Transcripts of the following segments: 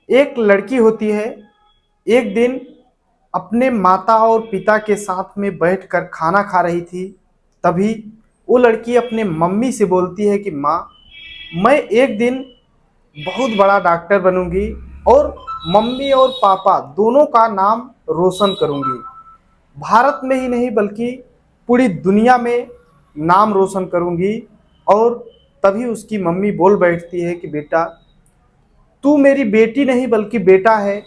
एक लड़की होती है। एक दिन अपने माता और पिता के साथ में बैठकर खाना खा रही थी। तभी वो लड़की अपने मम्मी से बोलती है कि माँ, मैं एक दिन बहुत बड़ा डॉक्टर बनूंगी और मम्मी और पापा दोनों का नाम रोशन करूंगी। भारत में ही नहीं बल्कि पूरी दुनिया में नाम रोशन करूंगी। और तभी उसकी मम्मी बोल बैठती है कि बेटा, तू मेरी बेटी नहीं बल्कि बेटा है।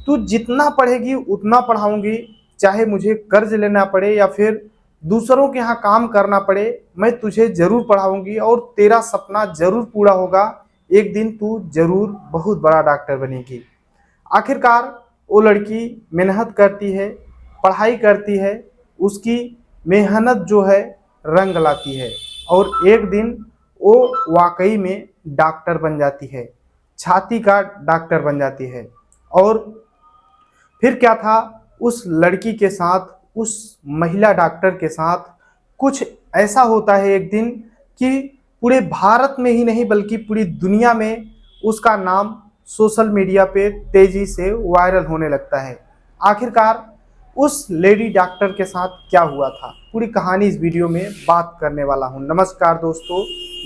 तू जितना पढ़ेगी उतना पढ़ाऊंगी, चाहे मुझे कर्ज लेना पड़े या फिर दूसरों के यहाँ काम करना पड़े, मैं तुझे जरूर पढ़ाऊंगी और तेरा सपना जरूर पूरा होगा। एक दिन तू जरूर बहुत बड़ा डॉक्टर बनेगी। आखिरकार वो लड़की मेहनत करती है, पढ़ाई करती है। उसकी मेहनत जो है रंग लाती है और एक दिन वो वाकई में डॉक्टर बन जाती है, छाती का डॉक्टर बन जाती है। और फिर क्या था, उस लड़की के साथ, उस महिला डॉक्टर के साथ कुछ ऐसा होता है एक दिन कि पूरे भारत में ही नहीं बल्कि पूरी दुनिया में उसका नाम सोशल मीडिया पे तेजी से वायरल होने लगता है। आखिरकार उस लेडी डॉक्टर के साथ क्या हुआ था, पूरी कहानी इस वीडियो में बात करने वाला हूँ। नमस्कार दोस्तों,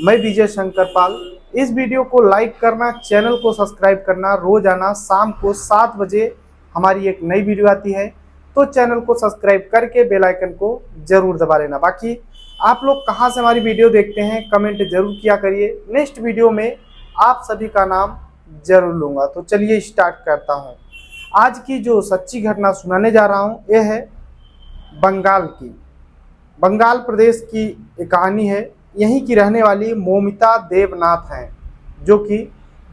मैं विजय शंकर पाल। इस वीडियो को लाइक करना, चैनल को सब्सक्राइब करना। रोजाना शाम को 7 बजे हमारी एक नई वीडियो आती है, तो चैनल को सब्सक्राइब करके बेल आइकन को जरूर दबा लेना। बाकी आप लोग कहाँ से हमारी वीडियो देखते हैं कमेंट जरूर किया करिए। नेक्स्ट वीडियो में आप सभी का नाम जरूर लूँगा। तो चलिए स्टार्ट करता हूँ। आज की जो सच्ची घटना सुनाने जा रहा हूँ यह है बंगाल की, बंगाल प्रदेश की एक कहानी है। यहीं की रहने वाली मौमिता देवनाथ हैं, जो कि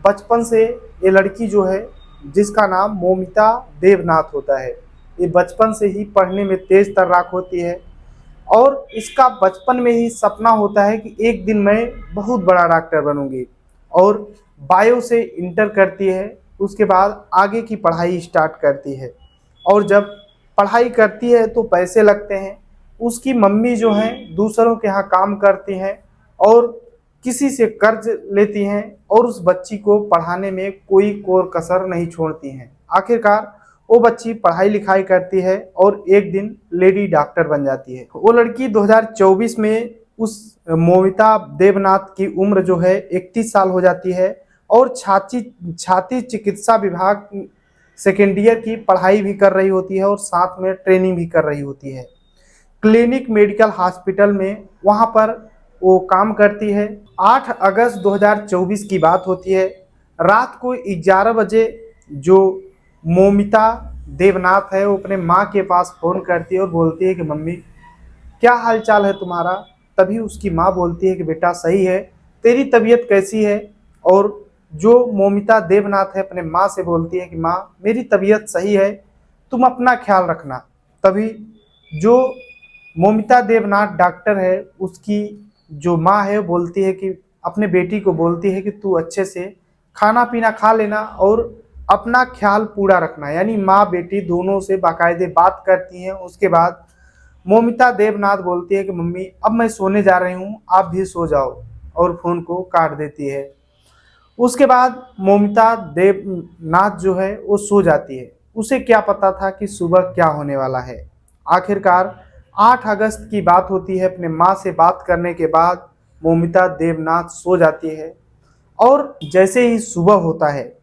बचपन से, ये लड़की जो है जिसका नाम मौमिता देवनाथ होता है, ये बचपन से ही पढ़ने में तेज तर्राक होती है। और इसका बचपन में ही सपना होता है कि एक दिन मैं बहुत बड़ा डॉक्टर बनूंगी। और बायो से इंटर करती है, उसके बाद आगे की पढ़ाई स्टार्ट करती है। और जब पढ़ाई करती है तो पैसे लगते हैं। उसकी मम्मी जो हैं दूसरों के यहाँ काम करती हैं और किसी से कर्ज लेती हैं और उस बच्ची को पढ़ाने में कोई कोर कसर नहीं छोड़ती हैं। आखिरकार वो बच्ची पढ़ाई लिखाई करती है और एक दिन लेडी डॉक्टर बन जाती है। वो लड़की 2024 में उस मौमिता देवनाथ की उम्र जो है 31 साल हो जाती है और छाती छाती चिकित्सा विभाग सेकेंड ईयर की पढ़ाई भी कर रही होती है और साथ में ट्रेनिंग भी कर रही होती है। क्लिनिक मेडिकल हॉस्पिटल में वहाँ पर वो काम करती है। 8 अगस्त 2024 की बात होती है। रात को 11 बजे जो मौमिता देवनाथ है वो अपने माँ के पास फ़ोन करती है और बोलती है कि मम्मी, क्या हाल चाल है तुम्हारा। तभी उसकी माँ बोलती है कि बेटा सही है, तेरी तबीयत कैसी है। और जो मौमिता देवनाथ है अपने माँ से बोलती है कि माँ, मेरी तबीयत सही है, तुम अपना ख्याल रखना। तभी जो मौमिता देवनाथ डॉक्टर है उसकी जो माँ है बोलती है कि अपने बेटी को बोलती है कि तू अच्छे से खाना पीना खा लेना और अपना ख्याल पूरा रखना। यानी माँ बेटी दोनों से बाकायदे बात करती हैं। उसके बाद मौमिता देवनाथ बोलती है कि मम्मी, अब मैं सोने जा रही हूँ, आप भी सो जाओ, और फ़ोन को काट देती है। उसके बाद मौमिता देवनाथ जो है वो सो जाती है। उसे क्या पता था कि सुबह क्या होने वाला है। आखिरकार 8 अगस्त की बात होती है। अपने माँ से बात करने के बाद मौमिता देवनाथ सो जाती है और जैसे ही सुबह होता है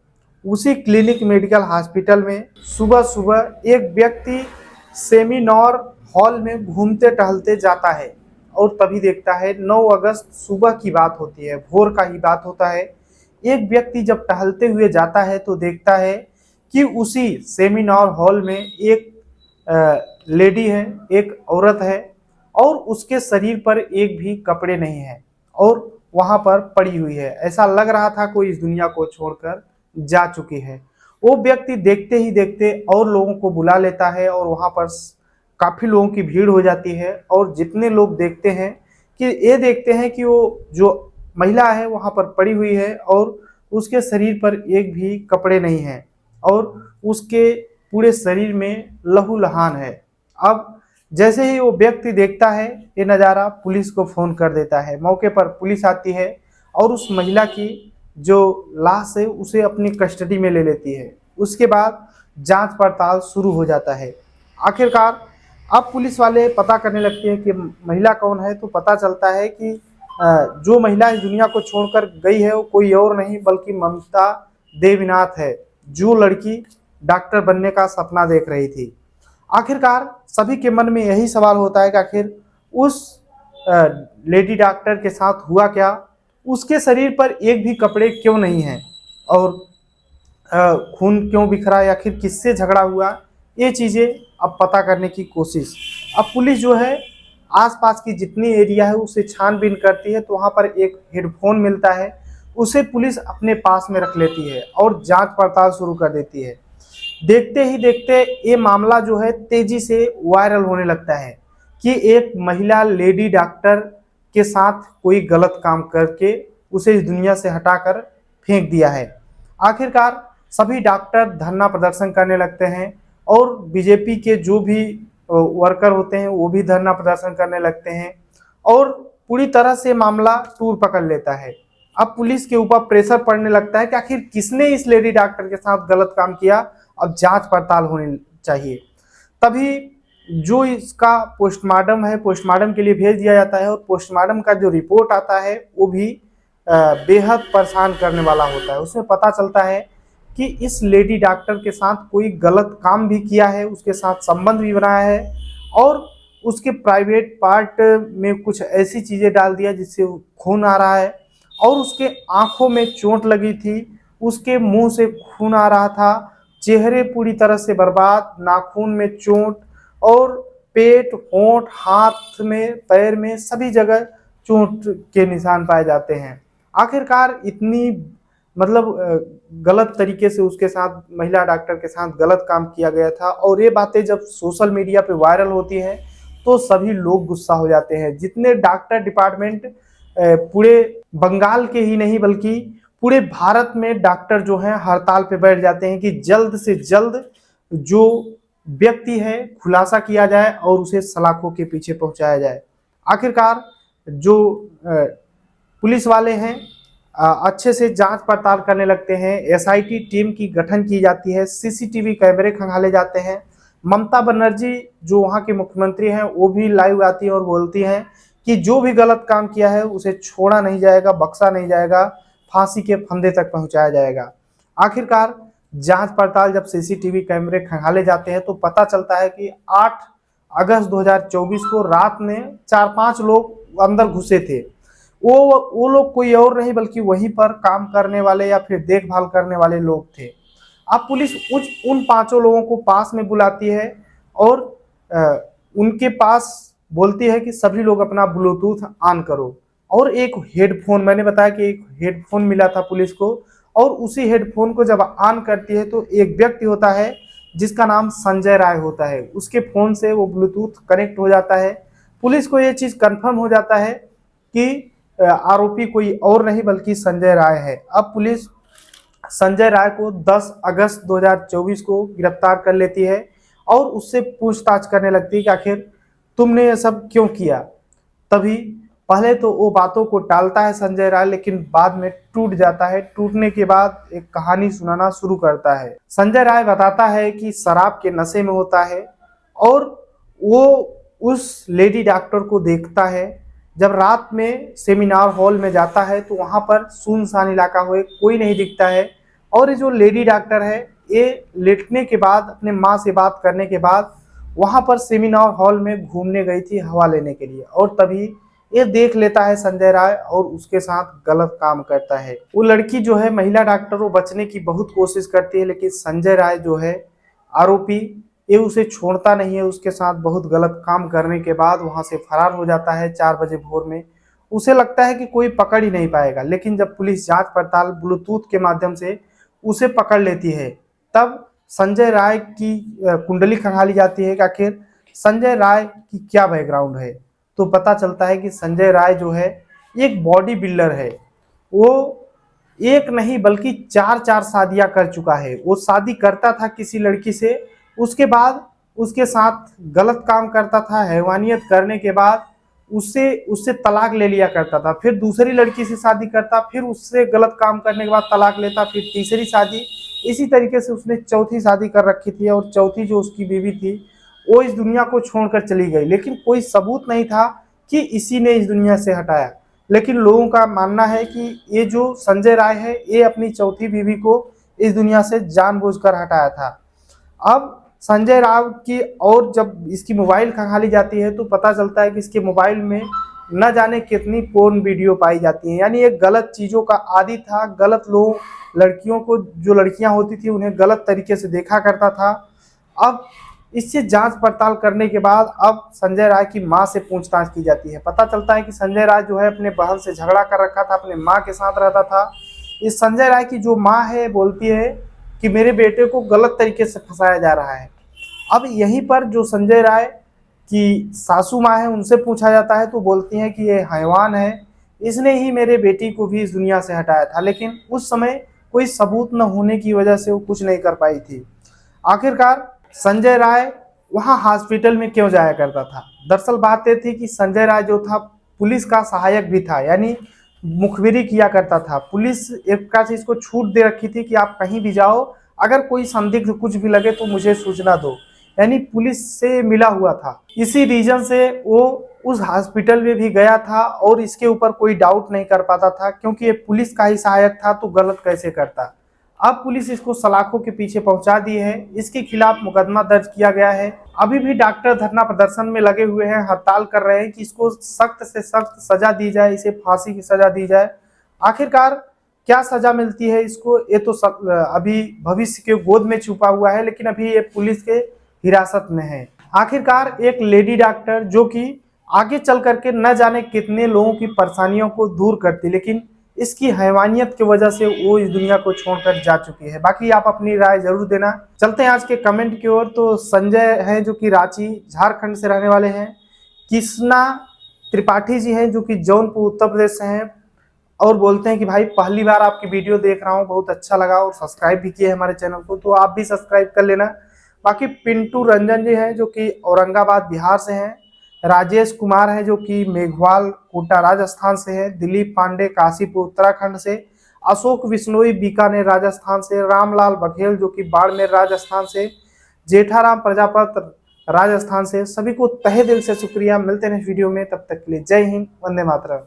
उसी क्लिनिक मेडिकल हॉस्पिटल में सुबह सुबह एक व्यक्ति सेमिनार हॉल में घूमते टहलते जाता है और तभी देखता है 9 अगस्त सुबह की बात होती है, भोर का ही बात होता है। एक व्यक्ति जब टहलते हुए जाता है तो देखता है कि उसी सेमिनार हॉल में एक लेडी है, एक औरत है और उसके शरीर पर एक भी कपड़े नहीं है और वहां पर पड़ी हुई है। ऐसा लग रहा था कोई इस दुनिया को छोड़कर जा चुकी है। वो व्यक्ति देखते ही देखते और लोगों को बुला लेता है और वहां पर काफी लोगों की भीड़ हो जाती है। और जितने लोग देखते हैं कि ये देखते हैं कि वो जो महिला है वहां पर पड़ी हुई है और उसके शरीर पर एक भी कपड़े नहीं हैं और उसके पूरे शरीर में लहूलुहान है। अब जैसे ही वो व्यक्ति देखता है ये नज़ारा, पुलिस को फ़ोन कर देता है। मौके पर पुलिस आती है और उस महिला की जो लाश है उसे अपनी कस्टडी में ले लेती है। उसके बाद जांच पड़ताल शुरू हो जाता है। आखिरकार अब पुलिस वाले पता करने लगते हैं कि महिला कौन है, तो पता चलता है कि जो महिला इस दुनिया को छोड़कर गई है वो कोई और नहीं बल्कि ममता देवनाथ है, जो लड़की डॉक्टर बनने का सपना देख रही थी। आखिरकार सभी के मन में यही सवाल होता है कि आखिर उस लेडी डॉक्टर के साथ हुआ क्या, उसके शरीर पर एक भी कपड़े क्यों नहीं हैं, और खून क्यों बिखरा, या फिर किससे झगड़ा हुआ, ये चीज़ें अब पता करने की कोशिश। अब पुलिस जो है आसपास की जितनी एरिया है उसे छानबीन करती है, तो वहाँ पर एक हेडफोन मिलता है, उसे पुलिस अपने पास में रख लेती है और जांच पड़ताल शुरू कर देती है। देखते ही देखते ये मामला जो है तेजी से वायरल होने लगता है कि एक महिला लेडी डॉक्टर के साथ कोई गलत काम करके उसे इस दुनिया से हटाकर फेंक दिया है। आखिरकार सभी डॉक्टर धरना प्रदर्शन करने लगते हैं और बीजेपी के जो भी वर्कर होते हैं वो भी धरना प्रदर्शन करने लगते हैं और पूरी तरह से मामला टूर पकड़ लेता है। अब पुलिस के ऊपर प्रेशर पड़ने लगता है कि आखिर किसने इस लेडी डॉक्टर के साथ गलत काम किया, अब जांच पड़ताल होनी चाहिए। तभी जो इसका पोस्टमार्टम है, पोस्टमार्टम के लिए भेज दिया जाता है और पोस्टमार्टम का जो रिपोर्ट आता है वो भी बेहद परेशान करने वाला होता है। उसमें पता चलता है कि इस लेडी डॉक्टर के साथ कोई गलत काम भी किया है, उसके साथ संबंध भी बनाया है और उसके प्राइवेट पार्ट में कुछ ऐसी चीज़ें डाल दिया जिससे खून आ रहा है और उसके आंखों में चोट लगी थी, उसके मुंह से खून आ रहा था, चेहरे पूरी तरह से बर्बाद, नाखून में चोट और पेट, होंठ, हाथ में, पैर में सभी जगह चोट के निशान पाए जाते हैं। आखिरकार इतनी गलत तरीके से उसके साथ, महिला डॉक्टर के साथ गलत काम किया गया था और ये बातें जब सोशल मीडिया पे वायरल होती हैं तो सभी लोग गुस्सा हो जाते हैं। जितने डॉक्टर डिपार्टमेंट पूरे बंगाल के ही नहीं बल्कि पूरे भारत में डॉक्टर जो हैं हड़ताल पे बैठ जाते हैं कि जल्द से जल्द जो व्यक्ति है खुलासा किया जाए और उसे सलाखों के पीछे पहुंचाया जाए। आखिरकार जो पुलिस वाले हैं अच्छे से जांच पड़ताल करने लगते हैं, एसआईटी टीम की गठन की जाती है, सीसीटीवी कैमरे खंगाले जाते हैं। ममता बनर्जी जो वहाँ के मुख्यमंत्री हैं वो भी लाइव आती है और बोलती हैं कि जो भी गलत काम किया है उसे छोड़ा नहीं जाएगा, बख्शा नहीं जाएगा, फांसी के फंदे तक पहुंचाया जाएगा। आखिरकार जांच पड़ताल जब सीसीटीवी कैमरे खंगाले जाते हैं तो पता चलता है कि 8 अगस्त 2024 को रात में 4-5 लोग अंदर घुसे थे। वो लोग कोई और नहीं बल्कि वहीं पर काम करने वाले या फिर देखभाल करने वाले लोग थे। अब पुलिस उन 5 लोगों को पास में बुलाती है और उनके पास बोलती है कि सभी लोग अपना ब्लूटूथ ऑन करो और एक हेडफोन, मैंने बताया कि एक हेडफोन मिला था पुलिस को, और उसी हेडफोन को जब ऑन करती है तो एक व्यक्ति होता है जिसका नाम संजय राय होता है, उसके फ़ोन से वो ब्लूटूथ कनेक्ट हो जाता है। पुलिस को ये चीज़ कंफर्म हो जाता है कि आरोपी कोई और नहीं बल्कि संजय राय है। अब पुलिस संजय राय को 10 अगस्त 2024 को गिरफ्तार कर लेती है और उससे पूछताछ करने लगती है कि आखिर तुमने ये सब क्यों किया। तभी पहले तो वो बातों को टालता है संजय राय, लेकिन बाद में टूट जाता है। टूटने के बाद एक कहानी सुनाना शुरू करता है। संजय राय बताता है कि शराब के नशे में होता है और वो उस लेडी डॉक्टर को देखता है। जब रात में सेमिनार हॉल में जाता है तो वहाँ पर सुनसान इलाका हुए, कोई नहीं दिखता है और ये जो लेडी डॉक्टर है ये लेटने के बाद, अपने माँ से बात करने के बाद वहाँ पर सेमिनार हॉल में घूमने गई थी हवा लेने के लिए, और तभी ये देख लेता है संजय राय और उसके साथ गलत काम करता है। वो लड़की जो है महिला डॉक्टर, वो बचने की बहुत कोशिश करती है, लेकिन संजय राय जो है आरोपी, ये उसे छोड़ता नहीं है। उसके साथ बहुत गलत काम करने के बाद वहाँ से फरार हो जाता है 4 बजे भोर में। उसे लगता है कि कोई पकड़ ही नहीं पाएगा, लेकिन जब पुलिस जांच पड़ताल ब्लूटूथ के माध्यम से उसे पकड़ लेती है तब संजय राय की कुंडली खंगाली जाती है कि आखिर संजय राय की क्या बैकग्राउंड है। तो पता चलता है कि संजय राय जो है एक बॉडी बिल्डर है। वो एक नहीं बल्कि 4 शादियां कर चुका है। वो शादी करता था किसी लड़की से, उसके बाद उसके साथ गलत काम करता था, हैवानियत करने के बाद उससे उससे तलाक ले लिया करता था, फिर दूसरी लड़की से शादी करता, फिर उससे गलत काम करने के बाद तलाक लेता, फिर तीसरी शादी। इसी तरीके से उसने चौथी शादी कर रखी थी और चौथी जो उसकी बीवी थी वो इस दुनिया को छोड़कर चली गई, लेकिन कोई सबूत नहीं था कि इसी ने इस दुनिया से हटाया। लेकिन लोगों का मानना है कि ये जो संजय राय है ये अपनी चौथी बीवी को इस दुनिया से जानबूझकर हटाया था। अब संजय राव की और जब इसकी मोबाइल खंगाली जाती है तो पता चलता है कि इसके मोबाइल में न जाने कितनी पोर्न वीडियो पाई जाती हैं। यानी एक गलत चीज़ों का आदी था, गलत लोग लड़कियों को, जो लड़कियां होती थी उन्हें गलत तरीके से देखा करता था। अब इससे जांच पड़ताल करने के बाद अब संजय राय की मां से पूछताछ की जाती है। पता चलता है कि संजय राय जो है अपने बहन से झगड़ा कर रखा था, अपने माँ के साथ रहता था। इस संजय राय की जो माँ है बोलती है कि मेरे बेटे को गलत तरीके से फंसाया जा रहा है। अब यहीं पर जो संजय राय की सासू माँ है उनसे पूछा जाता है तो बोलती हैं कि ये हैवान है, इसने ही मेरे बेटी को भी इस दुनिया से हटाया था। लेकिन उस समय कोई सबूत न होने की वजह से वो कुछ नहीं कर पाई थी। आखिरकार संजय राय वहाँ हॉस्पिटल में क्यों जाया करता था? दरअसल बात ये थी कि संजय राय जो था पुलिस का सहायक भी था, यानी मुखबिरी किया करता था। पुलिस एक का चीज को छूट दे रखी थी कि आप कहीं भी जाओ, अगर कोई संदिग्ध कुछ भी लगे तो मुझे सूचना दो, यानी पुलिस से मिला हुआ था। इसी रीजन से वो उस हॉस्पिटल में भी गया था और इसके ऊपर कोई डाउट नहीं कर पाता था, क्योंकि ये पुलिस का ही सहायक था तो गलत कैसे करता। अब पुलिस इसको सलाखों के पीछे पहुंचा दी है, इसके खिलाफ मुकदमा दर्ज किया गया है। अभी भी डॉक्टर धरना प्रदर्शन में लगे हुए हैं, हड़ताल कर रहे हैं कि इसको सख्त से सख्त सजा दी जाए, इसे फांसी की सजा दी जाए। आखिरकार क्या सजा मिलती है इसको, ये तो अभी भविष्य के गोद में छुपा हुआ है, लेकिन अभी ये पुलिस के हिरासत में है। आखिरकार एक लेडी डॉक्टर जो कि आगे चल करके न जाने कितने लोगों की परेशानियों को दूर करती, लेकिन इसकी हैवानियत की वजह से वो इस दुनिया को छोड़कर जा चुकी है। बाकी आप अपनी राय जरूर देना। चलते हैं आज के कमेंट की ओर। तो संजय हैं जो कि रांची झारखंड से रहने वाले हैं, कृष्णा त्रिपाठी जी हैं जो कि जौनपुर उत्तर प्रदेश से हैं, और बोलते हैं कि भाई पहली बार आपकी वीडियो देख रहा हूँ, बहुत अच्छा लगा, और सब्सक्राइब भी किए हमारे चैनल को, तो आप भी सब्सक्राइब कर लेना। बाकी पिंटू रंजन जी हैं जो कि औरंगाबाद बिहार से हैं, राजेश कुमार है जो कि मेघवाल कोटा राजस्थान से है, दिलीप पांडे काशीपुर उत्तराखंड से, अशोक बिश्नोई बीकानेर राजस्थान से, रामलाल बघेल जो कि बाड़मेर राजस्थान से, जेठाराम प्रजापत राजस्थान से। सभी को तहे दिल से शुक्रिया। मिलते हैं इस वीडियो में, तब तक के लिए जय हिंद, वंदे मातरम।